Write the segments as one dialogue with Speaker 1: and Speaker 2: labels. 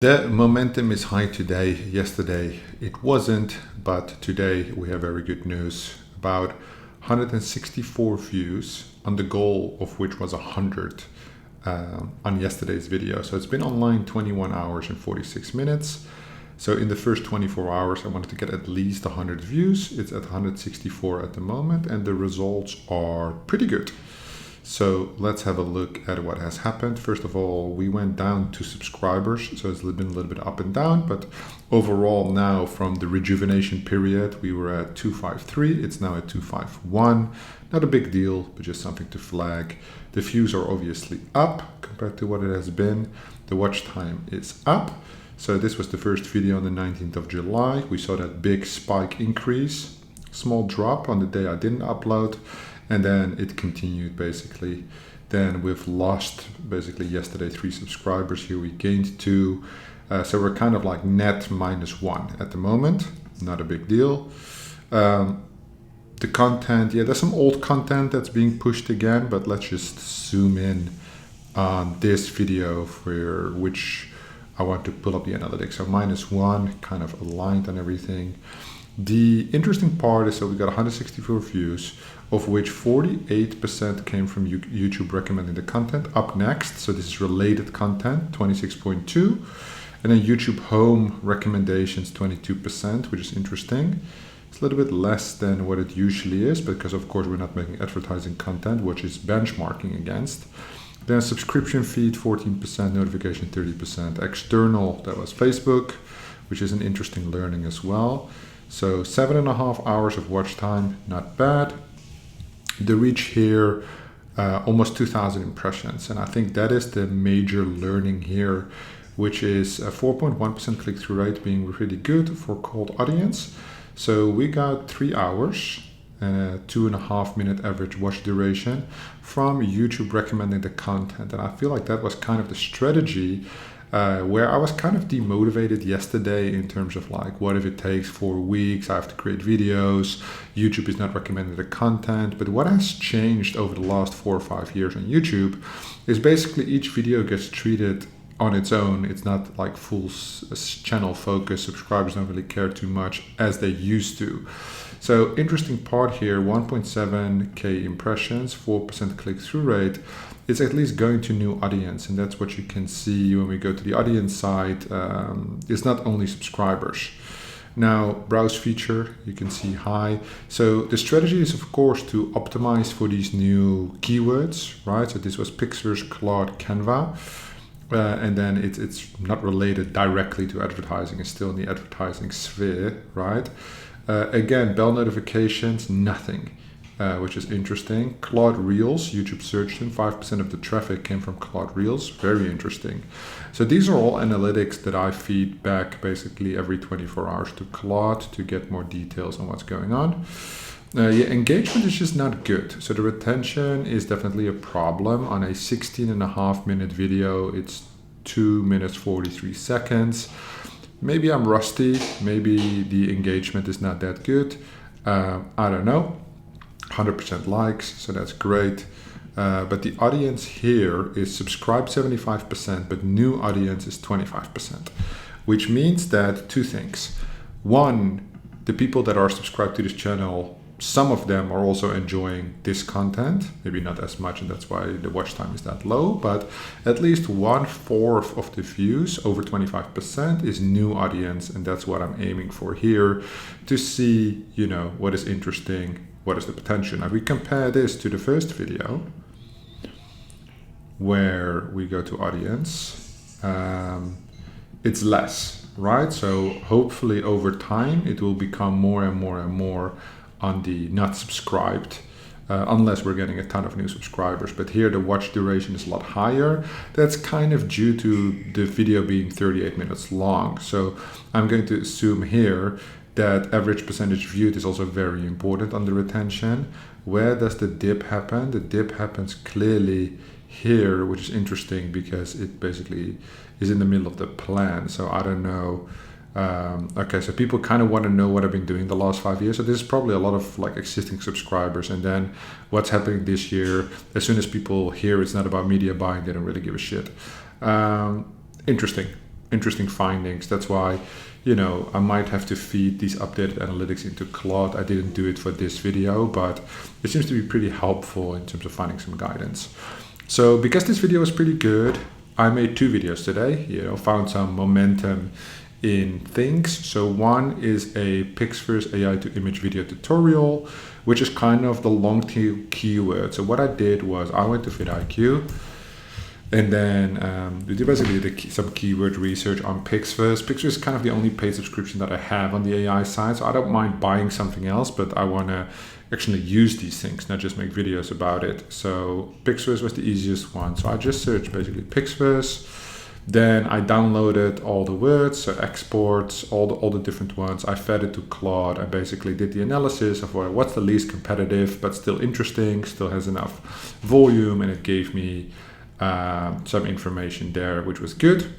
Speaker 1: The momentum is high today. Yesterday it wasn't, but today we have very good news. About 164 views on the goal of which was 100 on yesterday's video. So it's been online 21 hours and 46 minutes. So in the first 24 hours, I wanted to get at least 100 views. It's at 164 at the moment, and the results are pretty good. So let's have a look at what has happened. First of all, we went down to subscribers, so it's been a little bit up and down, but overall now from the rejuvenation period, we were at 253, it's now at 251. Not a big deal, but just something to flag. The views are obviously up compared to what it has been. The watch time is up. So this was the first video on the 19th of July. We saw that big spike increase, small drop on the day I didn't upload. And then it continued basically. Then we've lost basically yesterday 3 subscribers. Here we gained 2. So we're kind of like net -1 at the moment. Not a big deal. The content, yeah, there's some old content that's being pushed again, but let's just zoom in on this video for which I want to pull up the analytics. So -1, kind of aligned on everything. The interesting part is, so we got 164 views, of which 48% came from YouTube recommending the content. Up next, so this is related content, 26.2. And then YouTube home recommendations, 22%, which is interesting. It's a little bit less than what it usually is, because of course we're not making advertising content, which is benchmarking against. Then subscription feed, 14%, notification, 30%. External, that was Facebook, which is an interesting learning as well. So 7.5 hours of watch time, not bad. The reach here, almost 2,000 impressions. And I think that is the major learning here, which is a 4.1% click-through rate being pretty good for cold audience. So we got 3 hours and a 2.5 minute average watch duration from YouTube recommending the content. And I feel like that was kind of the strategy where I was kind of demotivated yesterday in terms of like, what if it takes 4 weeks, I have to create videos, YouTube is not recommending the content. But what has changed over the last 4 or 5 years on YouTube is basically each video gets treated on its own. It's not like full channel focus. Subscribers don't really care too much as they used to. So interesting part here, 1.7K impressions, 4% click-through rate. It's at least going to new audience, and that's what you can see when we go to the audience side. It's not only subscribers. Now, browse feature, you can see high. So the strategy is, of course, to optimize for these new keywords, right? So this was Pixar's Claude Canva. And then it's not related directly to advertising. It's still in the advertising sphere, right? Again, bell notifications, nothing, which is interesting. Claude Reels, YouTube searched them. 5% of the traffic came from Claude Reels. Very interesting. So these are all analytics that I feed back basically every 24 hours to Claude to get more details on what's going on. Yeah, engagement is just not good. So the retention is definitely a problem. On a 16.5 minute video, it's 2 minutes 43 seconds. Maybe I'm rusty, maybe the engagement is not that good. I don't know. 100% likes, so that's great. But the audience here is subscribed 75%, but new audience is 25%, which means that 2 things. One, the people that are subscribed to this channel, some of them are also enjoying this content, maybe not as much, and that's why the watch time is that low, but at least 1/4 of the views, over 25%, is new audience, and that's what I'm aiming for here, to see, you know, what is interesting, what is the potential. Now, if we compare this to the first video, where we go to audience, it's less, right? So hopefully over time, it will become more and more and more on the not subscribed, unless we're getting a ton of new subscribers. But here the watch duration is a lot higher. That's kind of due to the video being 38 minutes long. So I'm going to assume here that average percentage viewed is also very important on the retention. Where does the dip happen? The dip happens clearly here, which is interesting because it basically is in the middle of the plan. So I don't know. Okay, so people kind of want to know what I've been doing the last 5 years. So this is probably a lot of like existing subscribers. And then what's happening this year, as soon as people hear it's not about media buying, they don't really give a shit. Interesting. interesting findings. That's why, I might have to feed these updated analytics into Claude. I didn't do it for this video, but it seems to be pretty helpful in terms of finding some guidance. So because this video was pretty good, I made 2 videos today, found some momentum in things. So one is a Pixverse AI to image video tutorial, which is kind of the long tail keyword. So what I did was I went to vidIQ, and then we did basically some keyword research on Pixverse. Pixverse is kind of the only paid subscription that I have on the AI side, so I don't mind buying something else, but I want to actually use these things, not just make videos about it. So Pixverse was the easiest one. So I just searched basically Pixverse. Then I downloaded all the words, so exports, all the different ones. I fed it to Claude. I basically did the analysis of what's the least competitive, but still interesting, still has enough volume, and it gave me some information there, which was good.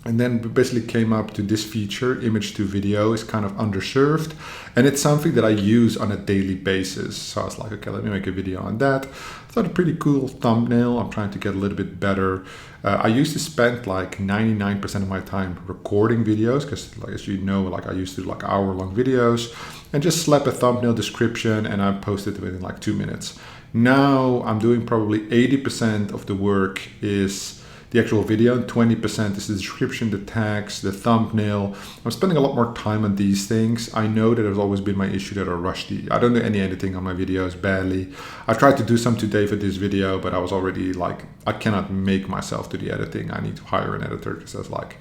Speaker 1: And then we basically came up to this feature, image to video is kind of underserved. And it's something that I use on a daily basis. So I was like, okay, let me make a video on that. I thought a pretty cool thumbnail. I'm trying to get a little bit better. I used to spend like 99% of my time recording videos because, like, as you know, like I used to do like hour-long videos and just slap a thumbnail description and I posted it within like 2 minutes. Now I'm doing probably 80% of the work is the actual video, 20% is the description, the tags, the thumbnail. I'm spending a lot more time on these things. I know that has always been my issue that are rusty. I don't do any editing on my videos, barely. I tried to do some today for this video, but I was already like, I cannot make myself do the editing. I need to hire an editor because that's like,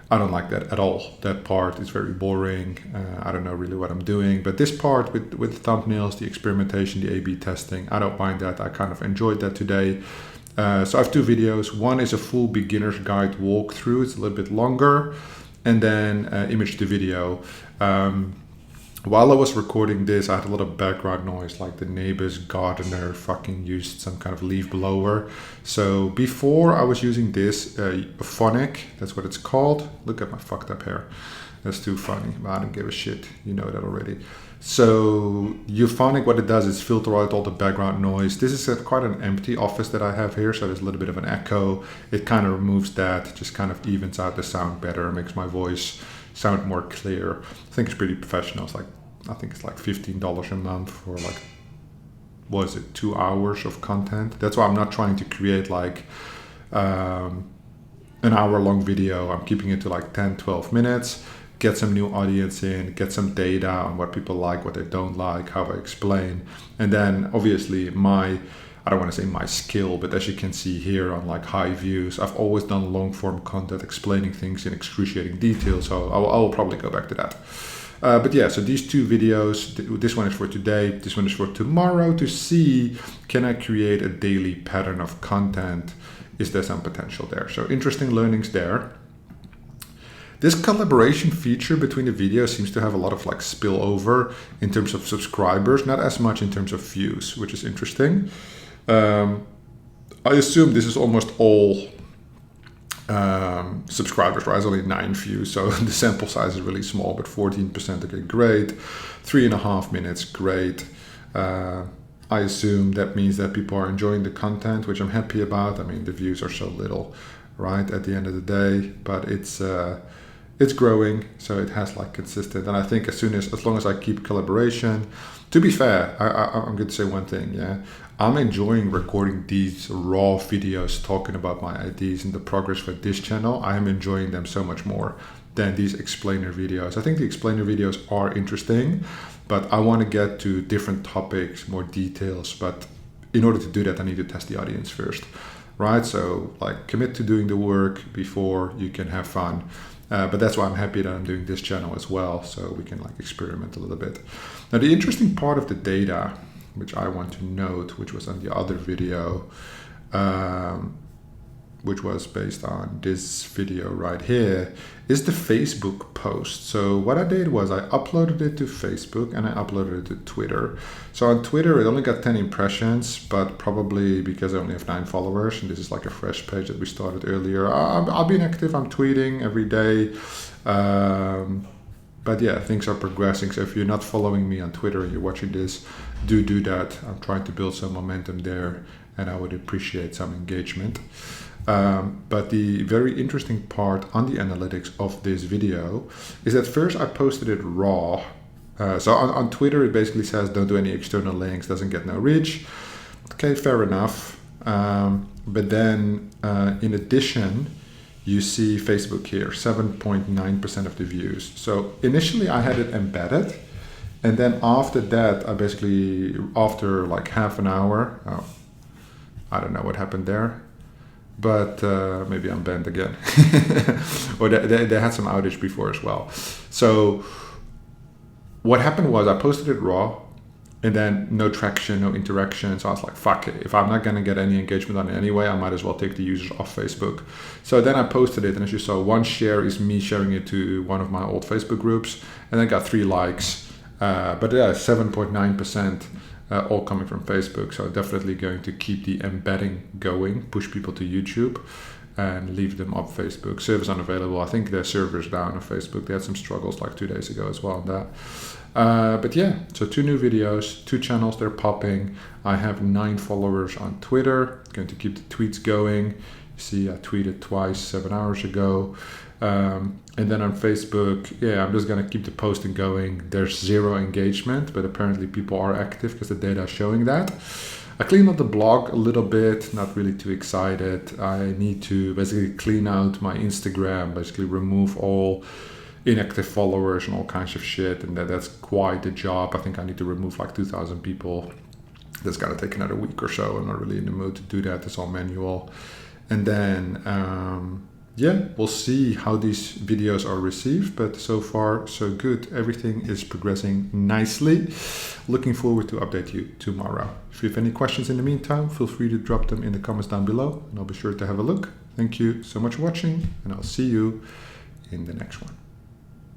Speaker 1: I don't like that at all. That part is very boring. I don't know really what I'm doing, but this part with thumbnails, the experimentation, the A/B testing, I don't mind that. I kind of enjoyed that today. So I have 2 videos. One is a full beginner's guide walkthrough. It's a little bit longer. And then image to video. While I was recording this, I had a lot of background noise, like the neighbor's gardener fucking used some kind of leaf blower. So before I was using this, Phonic, that's what it's called. Look at my fucked up hair. That's too funny, but I don't give a shit. You know that already. So Euphonic, what it does is filter out all the background noise. This is quite an empty office that I have here, so there's a little bit of an echo. It kind of removes that, just kind of evens out the sound better, makes my voice sound more clear. I think it's pretty professional. I think it's like $15 a month for like, what is it, 2 hours of content. That's why I'm not trying to create like an hour-long video. I'm keeping it to like 10, 12 minutes. Get some new audience in, get some data on what people like, what they don't like, how I explain. And then obviously I don't want to say my skill, but as you can see here on like high views, I've always done long form content explaining things in excruciating detail. So I will probably go back to that. But yeah, so these 2 videos, this one is for today, this one is for tomorrow, to see, can I create a daily pattern of content? Is there some potential there? So interesting learnings there. This collaboration feature between the videos seems to have a lot of like spillover in terms of subscribers, not as much in terms of views, which is interesting. I assume this is almost all subscribers, right? It's only 9 views, so the sample size is really small, but 14%, okay, great. 3.5 minutes, great. I assume that means that people are enjoying the content, which I'm happy about. I mean, the views are so little, right, at the end of the day, but it's growing, so it has like consistent. And I think as long as I keep collaboration, to be fair, I'm going to say one thing, yeah. I'm enjoying recording these raw videos talking about my ideas and the progress for this channel. I am enjoying them so much more than these explainer videos. I think the explainer videos are interesting, but I want to get to different topics, more details. But in order to do that, I need to test the audience first, right? So like commit to doing the work before you can have fun. But that's why I'm happy that I'm doing this channel as well, so we can like experiment a little bit. Now the interesting part of the data, which I want to note, which was on the other video, which was based on this video right here, is the Facebook post. So what I did was I uploaded it to Facebook and I uploaded it to Twitter. So on Twitter, it only got 10 impressions, but probably because I only have 9 followers, and this is like a fresh page that we started earlier. I've been active, I'm tweeting every day. But yeah, things are progressing. So if you're not following me on Twitter and you're watching this, do that. I'm trying to build some momentum there, and I would appreciate some engagement. But the very interesting part on the analytics of this video is that first I posted it raw. So on Twitter, it basically says don't do any external links, doesn't get no reach. Okay, fair enough. But then in addition, you see Facebook here, 7.9% of the views. So initially I had it embedded. And then after that, I basically, after like half an hour, I don't know what happened there, but maybe I'm banned again. Or they had some outage before as well. So what happened was I posted it raw, and then no traction, no interaction. So I was like, fuck it. If I'm not going to get any engagement on it anyway, I might as well take the users off Facebook. So then I posted it, and as you saw, one share is me sharing it to one of my old Facebook groups, and then got 3 likes. But yeah, 7.9% all coming from Facebook. So definitely going to keep the embedding going, push people to YouTube and leave them off Facebook. Service unavailable. I think their server's down on Facebook. They had some struggles like 2 days ago as well on that. But yeah, so 2 new videos, 2 channels, they're popping. I have 9 followers on Twitter. Going to keep the tweets going. You see, I tweeted twice 7 hours ago. And then on Facebook, yeah, I'm just going to keep the posting going. There's 0 engagement, but apparently people are active because the data is showing that. I cleaned up the blog a little bit, not really too excited. I need to basically clean out my Instagram, basically remove all inactive followers and all kinds of shit. And that's quite a job. I think I need to remove like 2,000 people. That's going to take another week or so. I'm not really in the mood to do that. It's all manual. And then, yeah, we'll see how these videos are received, but so far so good. Everything is progressing nicely. Looking forward to update you tomorrow. If you have any questions in the meantime, feel free to drop them in the comments down below, and I'll be sure to have a look. Thank you so much for watching, and I'll see you in the next one.